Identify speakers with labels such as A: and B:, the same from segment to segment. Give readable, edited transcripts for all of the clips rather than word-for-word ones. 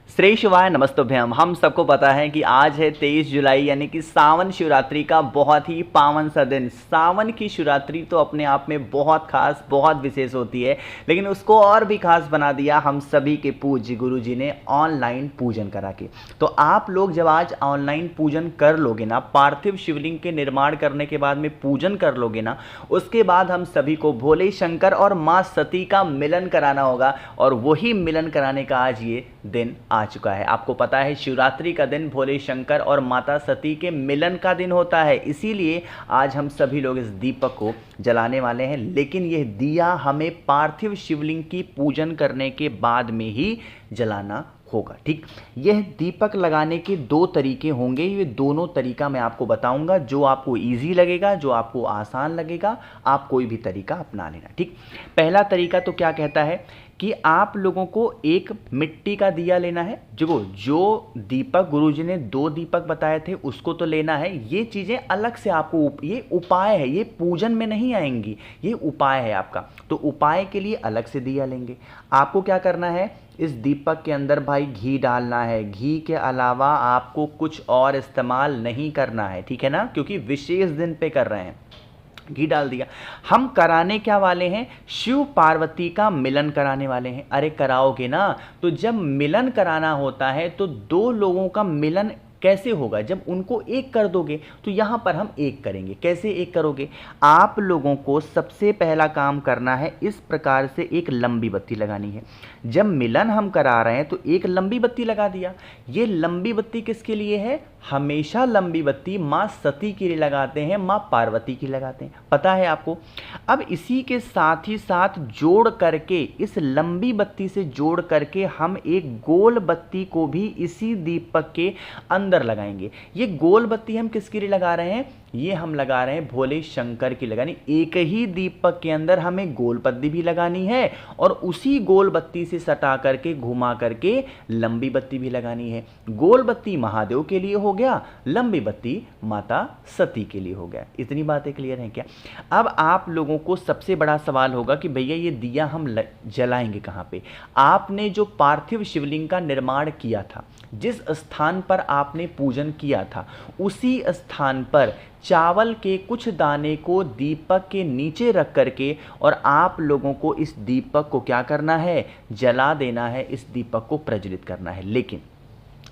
A: श्री शिवाय नमस्तुभ्यम। हम सबको पता है कि आज है 23 जुलाई यानी कि सावन शिवरात्रि का बहुत ही पावन सा दिन। सावन की शिवरात्रि तो अपने आप में बहुत खास बहुत विशेष होती है, लेकिन उसको और भी खास बना दिया हम सभी के पूज्य गुरु जी ने ऑनलाइन पूजन करा के। तो आप लोग जब आज ऑनलाइन पूजन कर लोगे ना, पार्थिव शिवलिंग के निर्माण करने के बाद में पूजन कर लोगे ना, उसके बाद हम सभी को भोले शंकर और माँ सती का मिलन कराना होगा। और वही मिलन कराने का आज ये दिन आ चुका है। आपको पता है शिवरात्रि का दिन भोले शंकर और माता सती के मिलन का दिन होता है, इसीलिए आज हम सभी लोग इस दीपक को जलाने वाले हैं। लेकिन यह दिया हमें पार्थिव शिवलिंग की पूजन करने के बाद में ही जलाना होगा। ठीक, यह दीपक लगाने के दो तरीके होंगे। ये दोनों तरीका मैं आपको बताऊंगा, जो आपको इजी लगेगा, जो आपको आसान लगेगा, आप कोई भी तरीका अपना लेना। ठीक, पहला तरीका तो क्या कहता है कि आप लोगों को एक मिट्टी का दिया लेना है। जो दीपक गुरुजी ने 2 दीपक बताए थे उसको तो लेना है। ये चीज़ें अलग से आपको, ये उपाय है, ये पूजन में नहीं आएंगी, ये उपाय है आपका। तो उपाय के लिए अलग से दिया लेंगे। आपको क्या करना है, इस दीपक के अंदर भाई घी डालना है। घी के अलावा आपको कुछ और इस्तेमाल नहीं करना है, ठीक है ना, क्योंकि विशेष दिन पे कर रहे हैं। घी डाल दिया। हम कराने क्या वाले हैं, शिव पार्वती का मिलन कराने वाले हैं। अरे कराओगे ना, तो जब मिलन कराना होता है तो 2 लोगों का मिलन कैसे होगा, जब उनको एक कर दोगे। तो यहां पर हम एक करेंगे। कैसे एक करोगे, आप लोगों को सबसे पहला काम करना है, इस प्रकार से एक लंबी बत्ती लगानी है। जब मिलन हम करा रहे हैं तो एक लंबी बत्ती लगा दिया। ये लंबी बत्ती किसके लिए है, हमेशा लंबी बत्ती माँ सती के लिए लगाते हैं, माँ पार्वती की लगाते हैं, पता है आपको। अब इसी के साथ ही साथ जोड़ करके, इस लंबी बत्ती से जोड़ करके हम एक गोल बत्ती को भी इसी दीपक के अंदर लगाएंगे। ये गोल बत्ती हम किसके लिए लगा रहे हैं, ये हम लगा रहे हैं भोले शंकर की लगानी। एक ही दीपक के अंदर हमें गोल बत्ती भी लगानी है और उसी गोल बत्ती से सटा करके घुमा करके लंबी बत्ती भी लगानी है। गोल बत्ती महादेव के लिए हो गया, लंबी बत्ती माता सती के लिए हो गया। इतनी बातें क्लियर हैं क्या। अब आप लोगों को सबसे बड़ा सवाल होगा कि भैया ये दिया हम जलाएंगे कहाँ पे। आपने जो पार्थिव शिवलिंग का निर्माण किया था, जिस स्थान पर आपने पूजन किया था, उसी स्थान पर चावल के कुछ दाने को दीपक के नीचे रख करके और आप लोगों को इस दीपक को क्या करना है, जला देना है, इस दीपक को प्रज्वलित करना है। लेकिन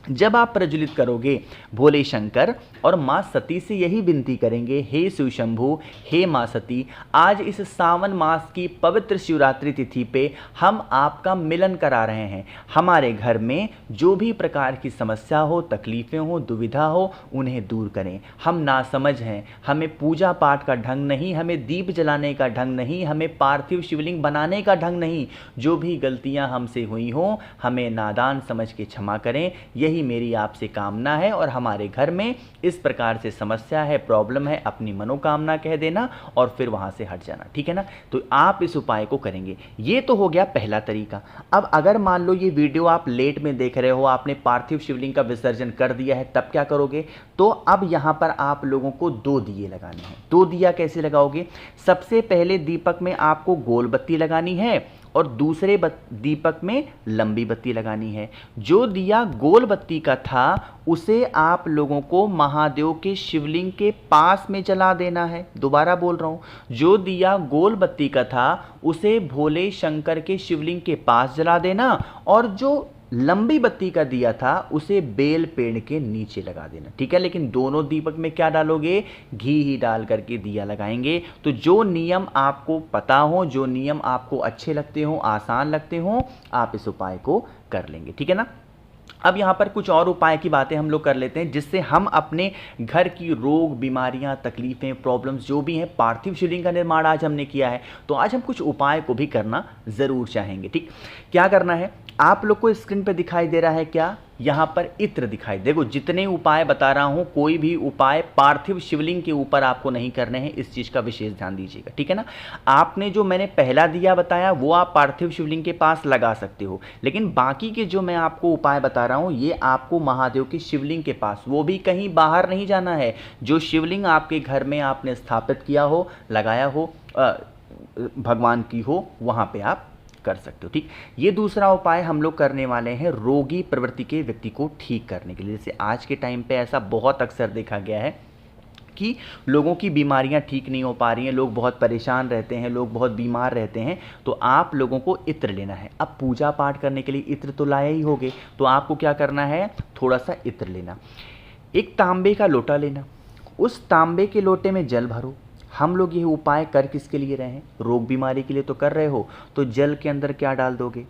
A: जब आप प्रज्वलित करोगे, भोले शंकर और माँ सती से यही विनती करेंगे, हे शिव शंभु, हे माँ सती, आज इस सावन मास की पवित्र शिवरात्रि तिथि पे हम आपका मिलन करा रहे हैं। हमारे घर में जो भी प्रकार की समस्या हो, तकलीफ़ें हो, दुविधा हो, उन्हें दूर करें। हम नासमझ हैं, हमें पूजा पाठ का ढंग नहीं, हमें दीप जलाने का ढंग नहीं, हमें पार्थिव शिवलिंग बनाने का ढंग नहीं। जो भी गलतियाँ हमसे हुई हों, हमें नादान समझ के क्षमा करें। यही मेरी आपसे कामना है। और हमारे घर में इस प्रकार से समस्या है, प्रॉब्लम है, अपनी मनोकामना कह देना और फिर वहां से हट जाना, ठीक है ना। तो आप इस उपाय को करेंगे। ये तो हो गया पहला तरीका। अब अगर मान लो ये वीडियो आप लेट में देख रहे हो, आपने पार्थिव शिवलिंग का विसर्जन कर दिया है, तब क्या करोगे, तो अब यहां पर आप लोगों को 2 दिए लगाने हैं। 2 दिया कैसे लगाओगे, सबसे पहले दीपक में आपको गोल बत्ती लगानी है और दूसरे दीपक में लंबी बत्ती लगानी है। जो दिया गोल बत्ती का था उसे आप लोगों को महादेव के शिवलिंग के पास में जला देना है। दोबारा बोल रहा हूँ, जो दिया गोल बत्ती का था उसे भोले शंकर के शिवलिंग के पास जला देना और जो लंबी बत्ती का दिया था उसे बेल पेड़ के नीचे लगा देना, ठीक है। लेकिन दोनों दीपक में क्या डालोगे, घी ही डाल करके दिया लगाएंगे। तो जो नियम आपको पता हो, जो नियम आपको अच्छे लगते हो, आसान लगते हो, आप इस उपाय को कर लेंगे, ठीक है ना। अब यहाँ पर कुछ और उपाय की बातें हम लोग कर लेते हैं, जिससे हम अपने घर की रोग, बीमारियाँ, तकलीफ़ें, प्रॉब्लम्स जो भी हैं, पार्थिव शिवलिंग का निर्माण आज हमने किया है तो आज हम कुछ उपाय को भी करना ज़रूर चाहेंगे। ठीक, क्या करना है, आप लोग को स्क्रीन पे दिखाई दे रहा है क्या, यहाँ पर इत्र दिखाई, देखो जितने उपाय बता रहा हूँ, कोई भी उपाय पार्थिव शिवलिंग के ऊपर आपको नहीं करने हैं, इस चीज़ का विशेष ध्यान दीजिएगा, ठीक है ना। आपने जो मैंने पहला दिया बताया वो आप पार्थिव शिवलिंग के पास लगा सकते हो, लेकिन बाकी के जो मैं आपको उपाय बता रहा हूँ ये आपको महादेव की शिवलिंग के पास, वो भी कहीं बाहर नहीं जाना है। जो शिवलिंग आपके घर में आपने स्थापित किया हो, लगाया हो, भगवान की हो, वहाँ पे आप कर सकते हो। ठीक, ये दूसरा उपाय हम लोग करने वाले हैं रोगी प्रवृत्ति के व्यक्ति को ठीक करने के लिए। जैसे आज के टाइम पे ऐसा बहुत अक्सर देखा गया है कि लोगों की बीमारियां ठीक नहीं हो पा रही हैं, लोग बहुत परेशान रहते हैं, लोग बहुत बीमार रहते हैं, तो आप लोगों को इत्र लेना है। अब पूजा पाठ करने के लिए इत्र तो लाए ही होगे, तो आपको क्या करना है, थोड़ा सा इत्र लेना, एक तांबे का लोटा लेना, उस तांबे के लोटे में जल भरो। हम लोग ये उपाय कर किसके लिए रहे हैं, रोग बीमारी के लिए तो कर रहे हो, तो जल के अंदर क्या डाल दोगे,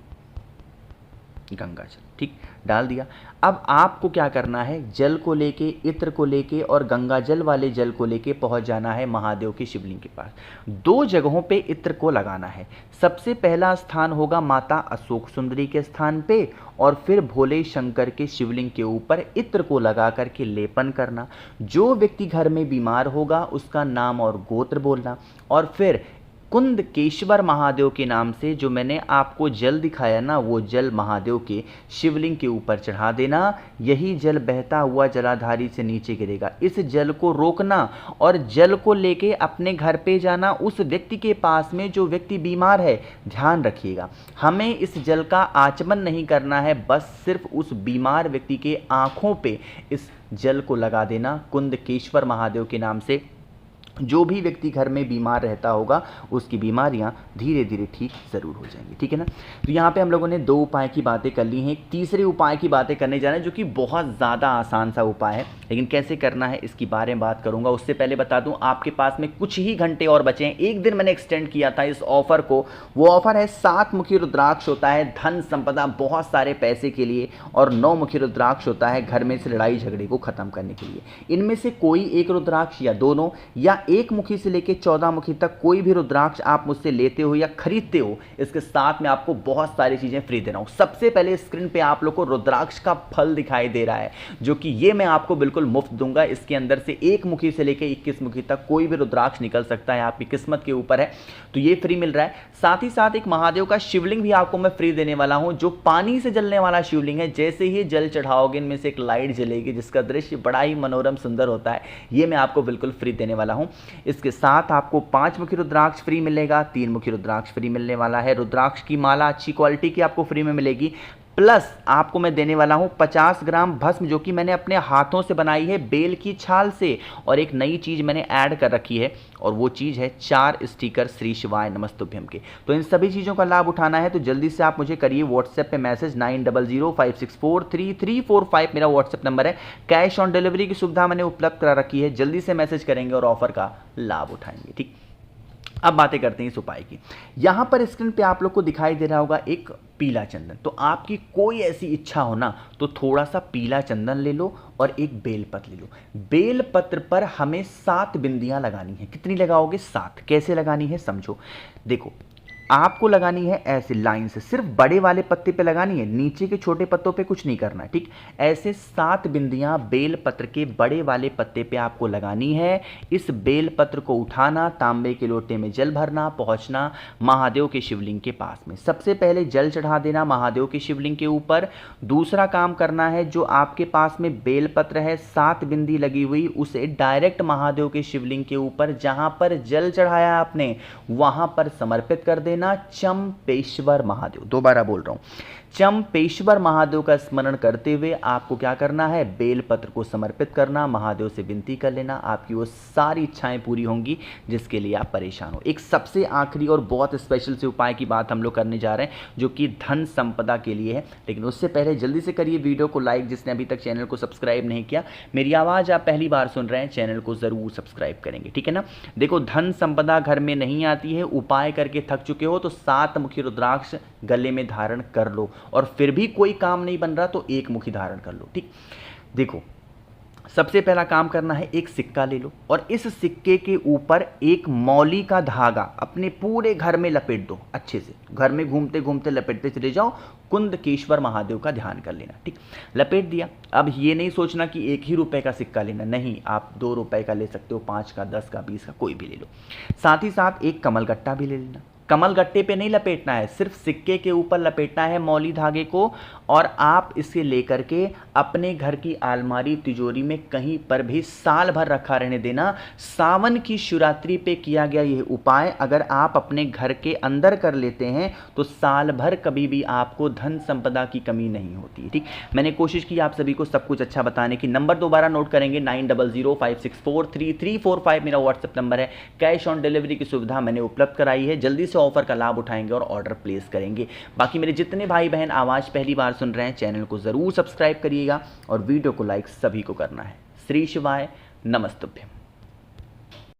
A: गंगा जल। ठीक, डाल दिया। अब आपको क्या करना है, जल को लेके, इत्र को लेके और गंगा जल वाले जल को लेके पहुंच जाना है महादेव के शिवलिंग के पास। दो जगहों पे इत्र को लगाना है। सबसे पहला स्थान होगा माता अशोक सुंदरी के स्थान पे, और फिर भोले शंकर के शिवलिंग के ऊपर इत्र को लगा करके लेपन करना। जो व्यक्ति घर में बीमार होगा उसका नाम और गोत्र बोलना, और फिर कुंदकेश्वर महादेव के नाम से जो मैंने आपको जल दिखाया ना, वो जल महादेव के शिवलिंग के ऊपर चढ़ा देना। यही जल बहता हुआ जलाधारी से नीचे गिरेगा। इस जल को रोकना और जल को लेके अपने घर पे जाना उस व्यक्ति के पास में जो व्यक्ति बीमार है। ध्यान रखिएगा, हमें इस जल का आचमन नहीं करना है, बस सिर्फ उस बीमार व्यक्ति के आँखों पे इस जल को लगा देना कुंदकेश्वर महादेव के नाम से। जो भी व्यक्ति घर में बीमार रहता होगा उसकी बीमारियां धीरे धीरे ठीक ज़रूर हो जाएंगी। ठीक है ना। तो यहाँ पे हम लोगों ने दो उपाय की बातें कर ली हैं, एक तीसरे उपाय की बातें करने जा रहे हैं जो कि बहुत ज़्यादा आसान सा उपाय है, लेकिन कैसे करना है इसकी बारे में बात करूँगा। उससे पहले बता दूँ आपके पास में कुछ ही घंटे और बचे हैं। एक दिन मैंने एक्सटेंड किया था इस ऑफ़र को, वो ऑफ़र है 7 मुखी रुद्राक्ष होता है धन संपदा, बहुत सारे पैसे के लिए, और 9 मुखी रुद्राक्ष होता है घर में से लड़ाई झगड़े को ख़त्म करने के लिए। इनमें से कोई एक रुद्राक्ष या दोनों या एक मुखी से लेकर 14 मुखी तक कोई भी रुद्राक्ष आप मुझसे लेते हो या खरीदते हो, इसके साथ में आपको बहुत सारी चीजें फ्री दे रहा हूं। सबसे पहले स्क्रीन पे आप लोग को रुद्राक्ष का फल दिखाई दे रहा है, जो कि ये मैं आपको बिल्कुल मुफ्त दूंगा। इसके अंदर से एक मुखी से लेकर 21 मुखी तक कोई भी रुद्राक्ष निकल सकता है, आपकी किस्मत के ऊपर है, तो ये फ्री मिल रहा है। साथ ही साथ एक महादेव का शिवलिंग भी आपको मैं फ्री देने वाला हूं, जो पानी से जलने वाला शिवलिंग है। जैसे ही जल चढ़ाओगे इनमें से एक लाइट जलेगी जिसका दृश्य बड़ा ही मनोरम सुंदर होता है, ये मैं आपको बिल्कुल फ्री देने वाला हूं। इसके साथ आपको 5 मुखी रुद्राक्ष फ्री मिलेगा, 3 मुखी रुद्राक्ष फ्री मिलने वाला है। रुद्राक्ष की माला अच्छी क्वालिटी की आपको फ्री में मिलेगी, प्लस आपको मैं देने वाला हूं 50 ग्राम भस्म, जो कि मैंने अपने हाथों से बनाई है बेल की छाल से, और एक नई चीज़ मैंने ऐड कर रखी है, और वो चीज़ है 4 स्टिकर श्री शिवाय नमस्तुभ्यम के। तो इन सभी चीज़ों का लाभ उठाना है तो जल्दी से आप मुझे करिए व्हाट्सएप पे मैसेज 9005643345 मेरा व्हाट्सएप नंबर है। कैश ऑन डिलीवरी की सुविधा मैंने उपलब्ध करा रखी है, जल्दी से मैसेज करेंगे और ऑफर का लाभ उठाएंगे। ठीक, अब बातें करते हैं इस उपाय की। यहां पर स्क्रीन पे आप लोग को दिखाई दे रहा होगा एक पीला चंदन। तो आपकी कोई ऐसी इच्छा हो ना तो थोड़ा सा पीला चंदन ले लो और एक बेलपत्र ले लो। बेलपत्र पर हमें 7 बिंदियां लगानी है। कितनी लगाओगे? 7। कैसे लगानी है समझो। देखो, आपको लगानी है ऐसे लाइन से, सिर्फ बड़े वाले पत्ते पे लगानी है, नीचे के छोटे पत्तों पे कुछ नहीं करना है। ठीक, ऐसे 7 बिंदियां बेल पत्र के बड़े वाले पत्ते पे आपको लगानी है। इस बेल पत्र को उठाना, तांबे के लोटे में जल भरना, पहुंचना महादेव के शिवलिंग के पास में। सबसे पहले जल चढ़ा देना महादेव के शिवलिंग के ऊपर। दूसरा काम करना है, जो आपके पास में बेल पत्र है 7 बिंदी लगी हुई, उसे डायरेक्ट महादेव के शिवलिंग के ऊपर जहां पर जल चढ़ाया आपने वहां पर समर्पित कर देना। चंपेश्वर महादेव, दोबारा बोल रहा हूं, चंपेश्वर महादेव का स्मरण करते हुए आपको क्या करना है, बेलपत्र को समर्पित करना, महादेव से विनती कर लेना, आपकी वो सारी इच्छाएं पूरी होंगी जिसके लिए आप परेशान हो। एक सबसे आखिरी और बहुत स्पेशल से उपाय की बात हम लोग करने जा रहे हैं, जो कि धन संपदा के लिए है। लेकिन उससे पहले जल्दी से करिए वीडियो को लाइक, जिसने अभी तक चैनल को सब्सक्राइब नहीं किया। मेरी आवाज़ आप पहली बार सुन रहे हैं, चैनल को ज़रूर सब्सक्राइब करेंगे, ठीक है ना। देखो, धन संपदा घर में नहीं आती है, उपाय करके थक चुके हो तो 7 मुखी रुद्राक्ष गले में धारण कर लो, और फिर भी कोई काम नहीं बन रहा तो 1 मुखी धारण कर लो। ठीक, देखो, सबसे पहला काम करना है, एक सिक्का ले लो और इस सिक्के के ऊपर एक मौली का धागा अपने पूरे घर में लपेट दो। अच्छे से घर में घूमते घूमते लपेटते चले जाओ। कुंदकेश्वर महादेव का ध्यान कर लेना। ठीक, लपेट दिया। अब ये नहीं सोचना कि 1 ही रुपए का सिक्का लेना, नहीं, आप 2 रुपए का ले सकते हो, 5 का, 10 का, 20 का, कोई भी ले लो। साथ ही साथ एक कमल गट्टा भी ले लेना। कमल गट्टे पे नहीं लपेटना है, सिर्फ सिक्के के ऊपर लपेटना है मौली धागे को, और आप इसे लेकर के अपने घर की अलमारी तिजोरी में कहीं पर भी साल भर रखा रहने देना। सावन की शिवरात्रि पे किया गया यह उपाय अगर आप अपने घर के अंदर कर लेते हैं तो साल भर कभी भी आपको धन संपदा की कमी नहीं होती है। ठीक, मैंने कोशिश की आप सभी को सब कुछ अच्छा बताने की। नंबर दोबारा नोट करेंगे 9005643345 मेरा व्हाट्सएप नंबर है। कैश ऑन डिलीवरी की सुविधा मैंने उपलब्ध कराई है। जल्दी से ऑफर का लाभ उठाएंगे और ऑर्डर प्लेस करेंगे। बाकी मेरे जितने भाई बहन आवाज़ पहली बार सुन रहे हैं, चैनल को ज़रूर सब्सक्राइब करिएगा और वीडियो को लाइक सभी को करना है। श्री शिवाय, नमस्तुभ्यम।